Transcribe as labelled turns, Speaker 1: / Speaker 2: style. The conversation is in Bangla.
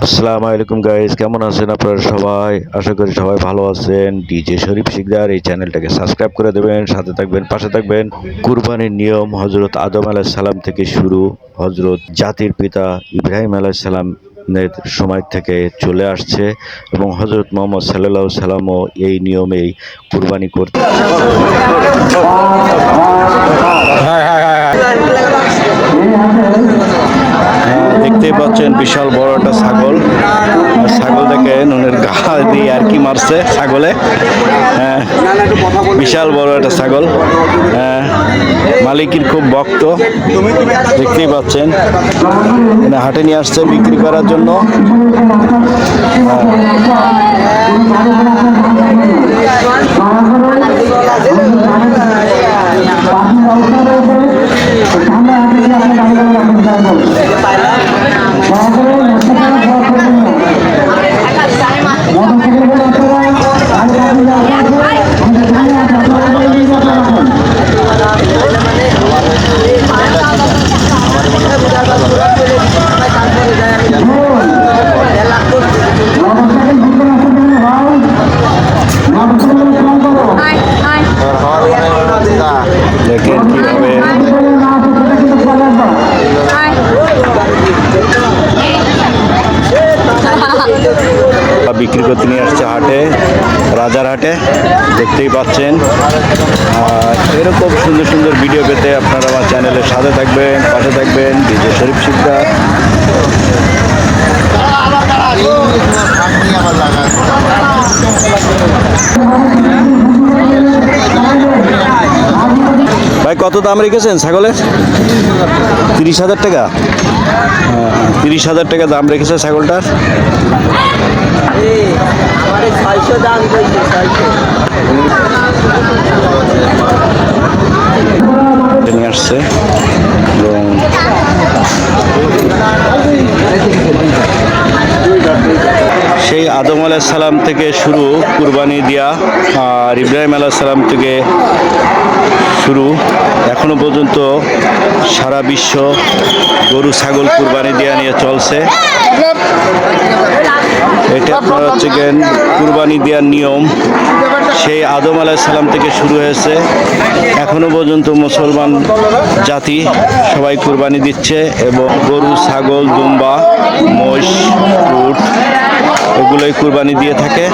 Speaker 1: আসসালামু আলাইকুম গাইস, কেমন আছেন আপনারা সবাই? আশা করি সবাই ভালো আছেন। ডিজে শরীফ শিকদার এই চ্যানেলটাকে সাবস্ক্রাইব করে দেবেন, সাথে থাকবেন, পাশে থাকবেন। কুরবানির নিয়ম হযরত আদম আলাইহিস সালাম থেকে শুরু, হযরত জাতির পিতা ইব্রাহিম আলাইহিস সালামের সময় থেকে চলে আসছে এবং হযরত মুহাম্মদ সাল্লাল্লাহু আলাইহি সাল্লামও এই নিয়মেই কুরবানি করতে। দেখতেই পাচ্ছেন বিশাল বড় একটা ছাগল। ছাগল দেখে নুনের গা দিয়ে আর কি মারছে ছাগলে। বিশাল বড় একটা ছাগল। মালিকের খুব ভক্ত, দেখতেই পাচ্ছেন। হাটে নিয়ে আসছে বিক্রি করার জন্য। দেখেন কিভাবে বিক্রি করতে নিয়ে আসছে হাটে, রাজার হাটে। দেখতেই পাচ্ছেন। আর এরকম সুন্দর সুন্দর ভিডিও পেতে আপনারা আমার চ্যানেলের সাথে থাকবেন, পাশে থাকবেন। ডিজে শরীফ শিকদার। ভাই কত দাম রেখেছেন ছাগলের? 30,000 টাকা। 30,000 টাকা দাম রেখেছে ছাগলটার। নিয়ে আসছে এবং সেই আদম আলাইহিস সালাম থেকে শুরু কুরবানি দেয়া, আর ইব্রাহিম আলাইহিস সালাম থেকে শুরু এখনো পর্যন্ত সারা বিশ্ব গরু ছাগল কুরবানি দেয়া নিয়ে চলছে। এটা আপনার হচ্ছে গেন কুরবানি দেওয়ার নিয়ম সেই আদম আলাইহিস সালাম থেকে শুরু হয়েছে। এখনো পর্যন্ত মুসলমান জাতি সবাই কুরবানি দিচ্ছে এবং গরু ছাগল দুম্বা মোষ উট এগুলোই কুরবানি দিয়ে থাকে।